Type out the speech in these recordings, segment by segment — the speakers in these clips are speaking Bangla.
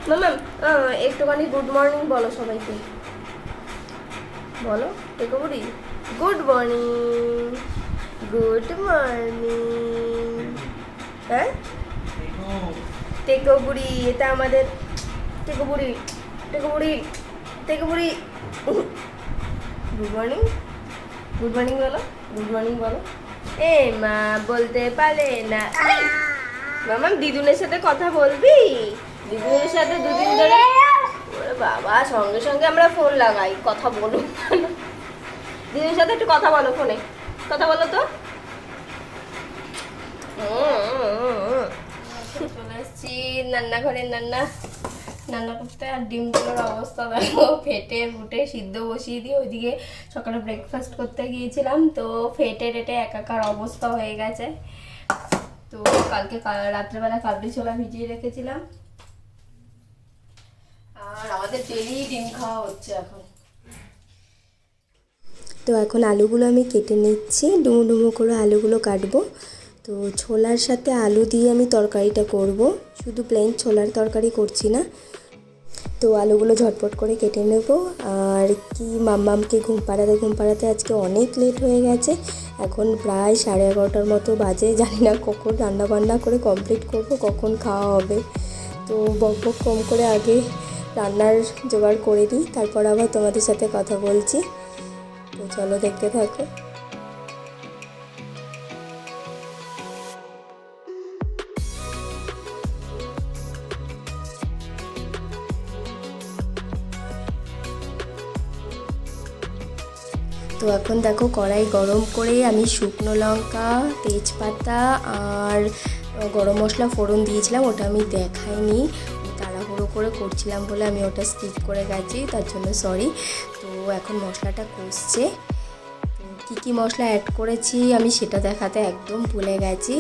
মামা একটুখানি গুড মর্নিং বলো সবাইকে, বলো টেকো বুড়ি গুড মর্নিং, গুড মর্নিং। হ্যাঁ টেকো বুড়ি, এটা আমাদের টেকো বুড়ি, টেকো বুড়ি, টেকো বুড়ি। গুড মর্নিং, গুড মর্নিং বলো, গুড মর্নিং বলো। এ মা বলতে পারে না। মামা দিদুনের সাথে কথা বলবি? দিদুনের সাথে দুদিন ধরে বাবা সঙ্গে সঙ্গে আমরা ফোন লাগাই, কথা বলো। দিদুনের সাথে একটু কথা বলো, ফোনে কথা বলো তো। চলে এসছি রান্নাঘরে, রান্না করতে। আর ডিমগুলোর অবস্থা দেখো, ফেটে ফুটে সিদ্ধ বসিয়ে দিয়ে ওইদিকে সকালে ব্রেকফাস্ট করতে গিয়েছিলাম, তো ফেটে টেটে একাকার অবস্থা হয়ে গেছে। তো কালকে রাত্রেবেলা কাবলি ছোলা ভিজিয়ে রেখেছিলাম, আর আমাদের ডেলি ডিম খাওয়া হচ্ছে এখন। তো এখন আলুগুলো আমি কেটে নিচ্ছি, ডুমো ডুমো করে আলুগুলো কাটবো। তো ছোলার সাথে আলু দিয়ে আমি তরকারিটা করব, শুধু প্লেন ছোলার তরকারি করছি না। তো আলুগুলো ঝটপট করে কেটে নেব। আর কি মাম্মামকে ঘুম পাড়াতে আজকে অনেক লেট হয়ে গেছে, এখন প্রায় 11:30টার মতো বাজে। জানি না কখন রান্নাবান্না করে কমপ্লিট করব, কখন খাওয়া হবে। তো বকবক কম করে আগে রান্নার জোগাড় করে নিই, তারপর আবার তোমাদের সাথে কথা বলছি। তো চলো দেখতে থাকো। তো এখন দেখো কড়াই গরম করে আমি শুকনো লঙ্কা, তেজপাতা আর গরম মশলা ফোড়ন দিয়েছিলাম, ওটা আমি দেখাইনি, তাড়াহুড়ো করে করছিলাম বলে আমি ওটা স্কিপ করে গেছি, তার জন্য সরি। তো এখন মশলাটা কষছে, তো কী মশলা অ্যাড করেছি আমি সেটা দেখাতে একদম ভুলে গেছি,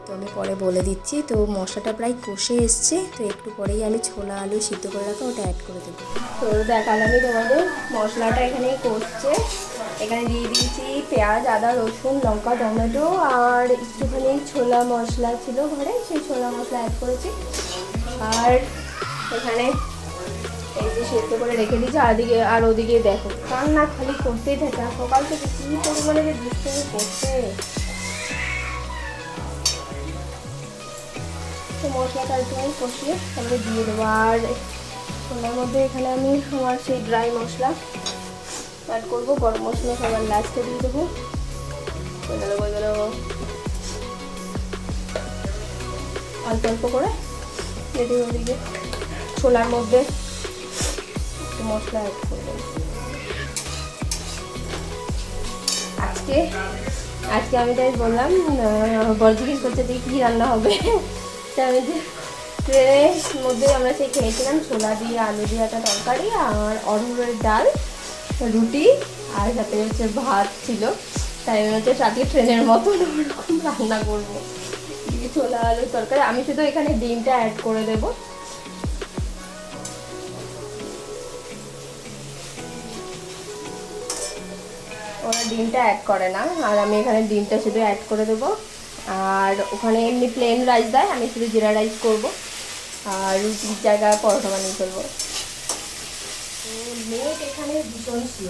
তো আমি পরে বলে দিচ্ছি। তো মশলাটা প্রায় কষে এসছে, তো একটু পরেই আমি ছোলা আলু সিদ্ধ করে রাখা ওটা অ্যাড করে দেবো। তো দেখালামই তোমাদের, মশলাটা এখানে কষছে। এখানে দিয়ে দিয়েছি পেঁয়াজ, আদা, রসুন, লঙ্কা, টমেটো আর একটুখানি ছোলা মশলা ছিল ঘরে, সেই ছোলা মশলা অ্যাড করেছি। আর এখানে এই যে সেদ্ধ করে রেখে দিয়েছি, আর ওদিকে দেখো কান্না খালি করতেই থাকে, আর সকাল থেকে কী পরিমাণে যে দুষ্টুমি করছে। তো মশলাটা একটুখানি কষিয়ে তারপরে দিয়ে দেবো। আর ছোলার মধ্যে এখানে আমি আমার সেই ড্রাই মশলা অ্যাড করবো, গরম মশলা সবার লাস্টে দিয়ে দেবো। অল্প অল্প করে রেডি হয়ে দিকে ছোলার মধ্যে একটু মশলা অ্যাড করবো। আজকে আমি তাই বললাম, বল জিজ্ঞেস করতে যে কী রান্না হবে। তাই আমি যে ট্রেনের মধ্যে আমরা সেই খেয়েছিলাম ছোলা দিয়ে আলু দিয়ে একটা তরকারি, আর অরহরের ডাল, রুটি, আর সাথে হচ্ছে ভাত ছিল। তাই আমি হচ্ছে সাথে ট্রেনের মতন ওরকম রান্না করবো, ছোলা আলুর তরকারি। আমি শুধু এখানে ডিমটা অ্যাড করে দেবো। ওরা ডিমটা অ্যাড করে না, আর আমি এখানে ডিমটা শুধু অ্যাড করে দেবো। আর ওখানে এমনি প্লেন রাইস দেয়, আমি শুধু জিরা রাইস করবো, আর রুটির জায়গায় পরোটা বানিয়ে ফেলবো। মেঘ এখানে ভীষণ ছিল,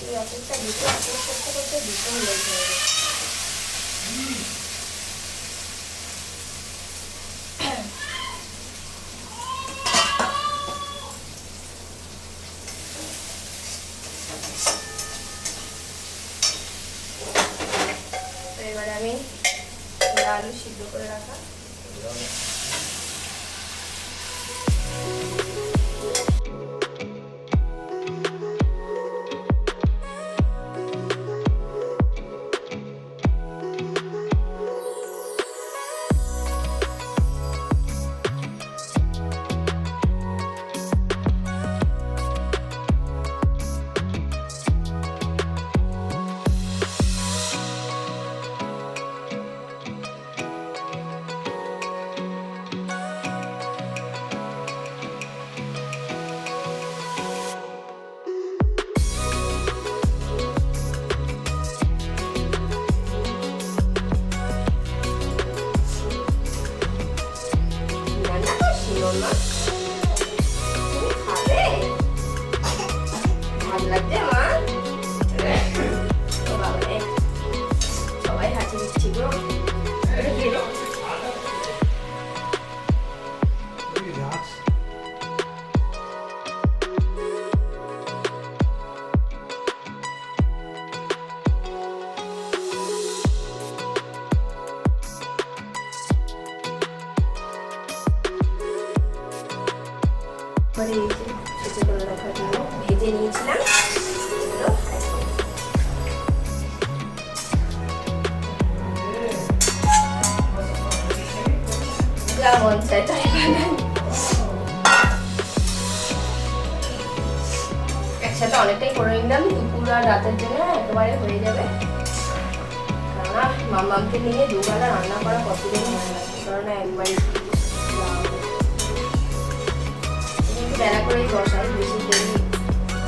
এই অফিসটা করতে করতে ভীষণ লেট হয়ে গেছে। এবারে আমি আলু সিদ্ধ করে রাখা লাগছে মা? ও বাবা রে, সবাই হাঁচি দিচ্ছি গো। এটা কি রে? এই যে ছোট করে রাখাগুলো ভেজে নিয়েছিলাম, এগুলো যা মন চায় তাই বানাই। একসাথে অনেকটাই করে নিলাম, দুপুর আর রাতের জন্য একেবারে হয়ে যাবে। কেননা মামাকে নিয়ে দুবেলা রান্না করা কতদিন হয় না, কারণ একবারই বেলা করেই বসাই, বেশি দেরি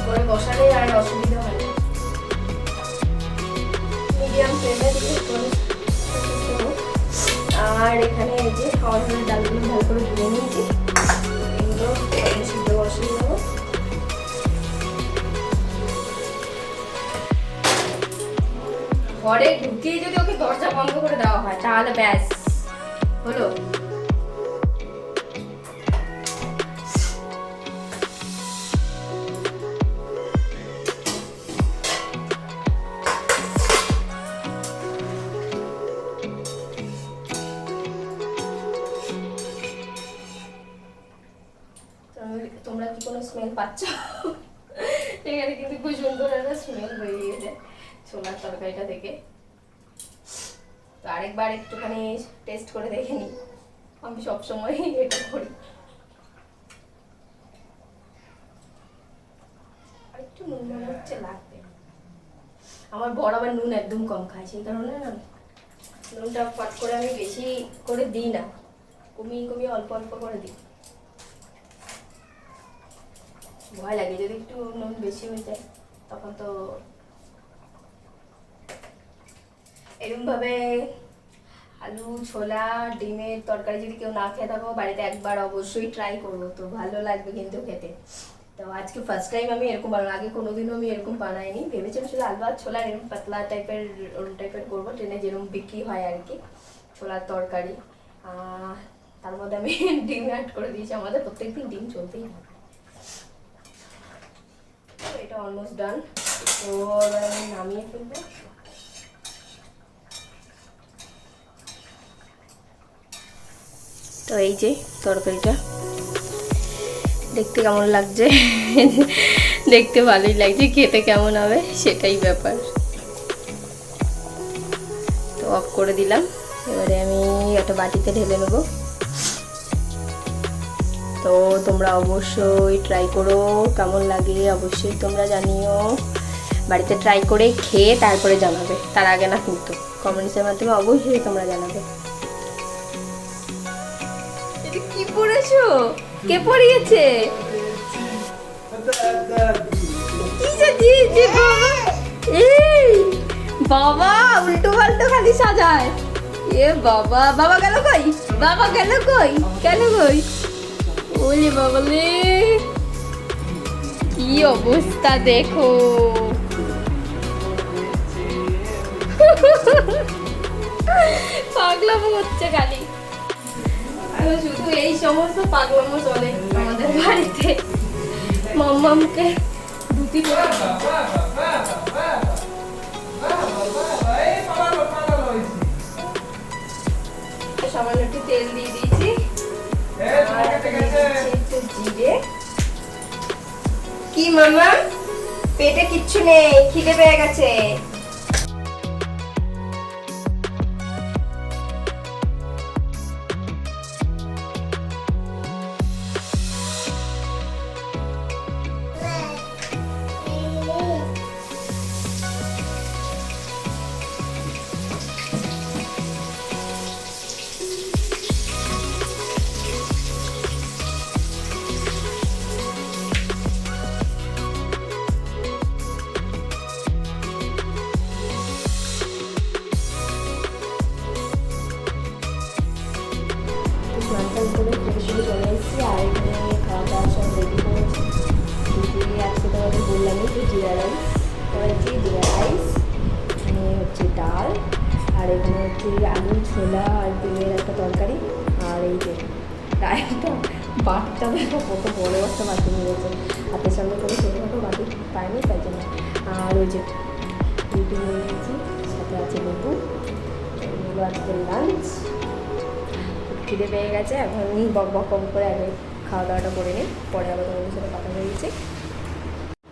করে বসালে আর অসুবিধা হয় না। মিডিয়াম ফ্লেমে দিয়ে করে। আর এখানে এই যে অর্ডারের ডালগুলো ভালো করে ধুয়ে নিয়েছি, এগুলো সিদ্ধ বসিয়ে দেবো। ঘরে ঢুকিয়ে যদি ওকে দরজা বন্ধ করে দেওয়া হয় তাহলে ব্যাস হলো। তোমরা কি কোনো স্মেল পাচ্ছ? এখানে কিন্তু খুব সুন্দর একটা স্মেল বেরিয়েছে ছোলার তরকারিটা থেকে। তো আরেকবার একটুখানি টেস্ট করে দেখে নিই, আমি সবসময় এটা করি। আর একটু নুন মনে হচ্ছে লাগবে, আমার বড় আবার নুন একদম কম খায়, সেই কারণে না নুনটা ফট করে আমি বেশি করে দিই না, কমিয়ে কমিয়ে অল্প অল্প করে দিই। ভয় লাগে যদি একটু নুন বেশি হয়ে যায়, তখন তো এরকম ভাবে আলু ছোলা ডিমের তরকারি যদি কেউ না খেয়ে থাকো বাড়িতে একবার অবশ্যই ট্রাই করবো, তো ভালো লাগবে কিন্তু খেতে। তো আজকে ফার্স্ট টাইম আমি এরকম বানাবো, আগে কোনোদিনও আমি এরকম বানাইনি। ভেবেছিলাম শুধু আলু আর ছোলা এরকম পাতলা টাইপের ওরকম টাইপের করবো, ট্রেনে যেরকম বিক্রি হয় আর কি ছোলার তরকারি। তার মধ্যে আমি ডিম অ্যাড করে দিয়েছি, আমাদের প্রত্যেকদিন ডিম চলতেই হবে। এটা অলমোস্ট ডান, তো আমি নামিয়ে ফেলবো। তো এই যে তরকারিটা দেখতে কেমন লাগছে? দেখতে ভালোই লাগছে, খেতে কেমন হবে সেটাই ব্যাপার। তো অফ করে দিলাম, এবারে আমি একটা বাটিতে ঢেলে নেবো। তো তোমরা অবশ্যই ট্রাই করো, কেমন লাগে অবশ্যই তোমরা জানিও। বাড়িতে ট্রাই করে খেয়ে তারপরে জানাবে, তার আগে না কিন্তু। কমেন্টসের মাধ্যমে অবশ্যই তোমরা জানাবে। এটা কি পড়েছো? কে পড়িয়েছে? বাবা উল্টো পাল্টো খালি সাজায়। এ বাবা, বাবা গেল কই? বাবা গেল কই? কেন কই? ওলে বাবলে, কি অবস্থা দেখো। পাগলামো হচ্ছে খালি, শুধু এই সমস্ত পাগলামো চলে আমাদের বাড়িতে। মাম্মামকে ধুতি সামান্য একটু তেল দিয়ে দিয়েছি, জিরে। কি মামা পেটে কিচ্ছু নেই, খিদে পেয়ে গেছে। করে ফ্রেশ হয়ে চলে এসেছি, আর এখানে খাওয়া দাওয়া সব রেডি করেছি। আজকে তোমাদের বললামই যে জিরা ডাল, আর এখানে হচ্ছে আলু ছোলা আর ডিমের একটা তরকারি। আর এই যে একটা বাটটা দেখো কত বড় একটা বাটি নিয়েছে, হাতের সামনে করে ছোটোখাটো বাটি পায়নি তাই জন্য। আর ওই যে রুটি নিয়ে নিয়েছি, সাথে আছে লেবু। এগুলো আজকে লাঞ্চ। খিদে পেয়ে গেছে, এখন বক বক কম করে আগে খাওয়া দাওয়াটা করে নিই, পরে আবার তোমাদের সাথে কথা বলেছি।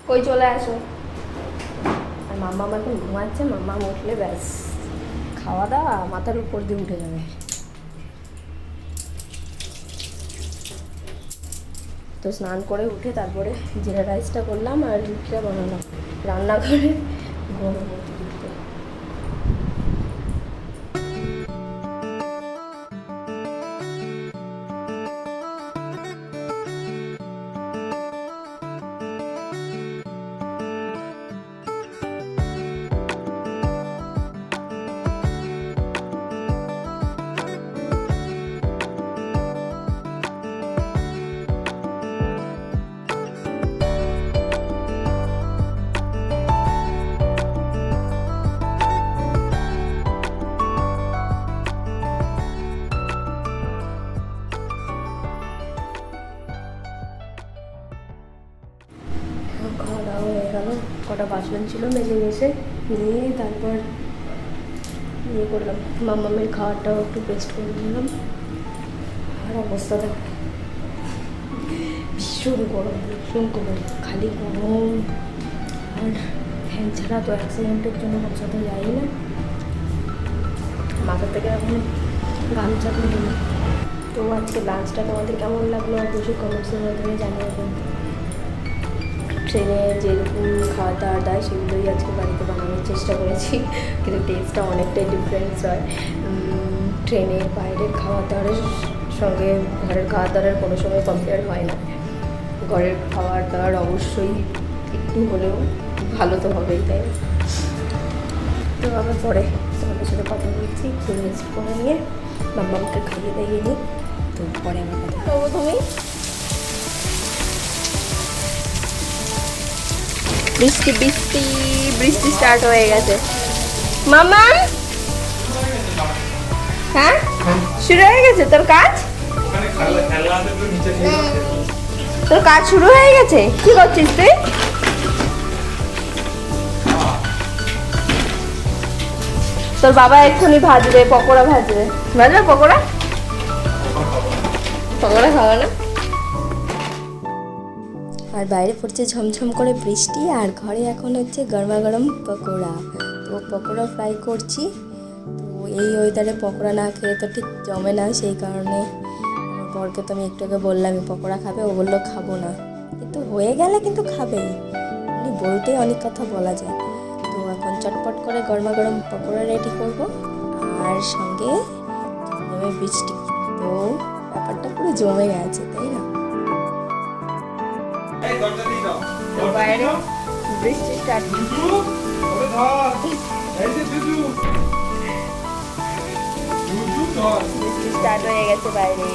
কই চলে আসো। আর মাম্মা আমার এখন ঘুমাচ্ছে, মাম্মা উঠলে ব্যাস খাওয়া দাওয়া মাথার উপর দিয়ে উঠে যাবে। তো স্নান করে উঠে তারপরে জিরা রাইসটা করলাম আর রুটিটা বানালাম রান্নাঘরে গরম দিতে। খাওয়া দাওয়া হয়ে গেল, কটা বাসন ছিল মেজে এসে নিয়ে তারপর ইয়ে করলাম, মাম্মামের খাওয়াটাও একটু পেস্ট করে নিলাম। আর অবস্থা দেখো ভীষণ গরম, খালি গরম। আর ফ্যান ছাড়া তো 1 সেকেন্ডের জন্য বসাতে যাই না, মাথা থেকে এখন গামছা তুলে নিই। তো আজকে লাঞ্চটা তোমাদের কেমন লাগলো অবশ্যই কমেন্টসের মাধ্যমে জানিয়ে দেবেন। ট্রেনে যেরকম খাওয়া দাওয়া দেয় সেগুলোই আজকে বাড়িতে বানানোর চেষ্টা করেছি, কিন্তু টেস্টটা অনেকটাই ডিফারেন্স হয়। ট্রেনের বাইরের খাওয়া দাওয়ার সঙ্গে ঘরের খাওয়া দাওয়ার কোনো সময় কম্পেয়ার হয় না। ঘরের খাওয়ার দাওয়ার অবশ্যই একটু হলেও ভালো তো হবেই, তাই না? তো আবার পরে তোমাদের সাথে কথা বলছি, একটু রেস্ট করে নিয়ে মাম্মাকে খাইয়ে দাইয়ে নিই, তো পরে আমার কথা বলবো। তুমি বৃষ্টি বৃষ্টি বৃষ্টি স্টার্ট হয়ে গেছে। মামা হ্যাঁ শুরু হয়ে গেছে তোর কাজ? তোর কাজ শুরু হয়ে গেছে? কি করছিস তুই? তোর বাবা এক্ষুনি ভাজবে, পকোড়া ভাজবে। ভাজবে পকোড়া? পকোড়া খাওয়া না? আর বাইরে পড়ছে ঝমঝম করে বৃষ্টি, আর ঘরে এখন হচ্ছে গরমা গরম পকোড়া। তো পকোড়া ফ্রাই করছি। তো এই ওয়েদারে পকোড়া না খেলে তো ঠিক জমে না, সেই কারণে আমার বরকে তো আমি একটু আগে বললাম পকোড়া খাবে, ও বললো খাবো না, কিন্তু হয়ে গেলে কিন্তু খাবেই, উনি বলতেই অনেক কথা বলা যায়। তো এখন চটপট করে গরমা গরম পকোড়া রেডি করব, আর সঙ্গে জমে বৃষ্টি। তো ব্যাপারটা পুরো জমে গেছে, তাই না? বাইরে বৃষ্টি স্টার্ট হয়ে গেছে বাইরে।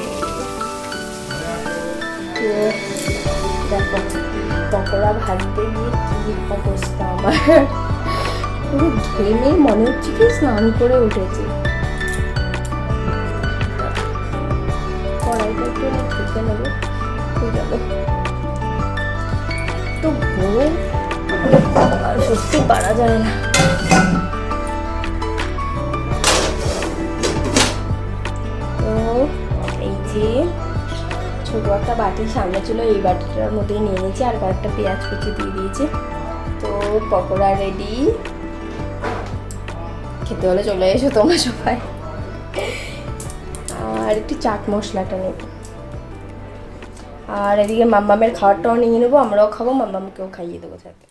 দেখো পকোড়া ভাজতে গিয়ে কি অবস্থা আমার, পুরো ঘেমে মনে হচ্ছে কি স্নান করে উঠেছি। কড়াইটা একটু ঠেকে নেবো, হয়ে গেল। তো গরম আর সত্যি পারা যায় না। তো এই যে ছোট একটা বাটির সামনে ছিল, এই বাটিটার মধ্যেই নিয়ে নিয়েছি, আর কয়েকটা পেঁয়াজ কুচি দিয়ে দিয়েছি। তো পকোড়া রেডি, খেতে হলে চলে এসো তোমরা সবাই। আর একটু চাট মশলাটা নেব, আর এদিকে মাম্মামের খাবারটাও নিয়ে নেবো, আমরাও খাবো, মাম্মামকেও খাইয়ে দেবো সাথে।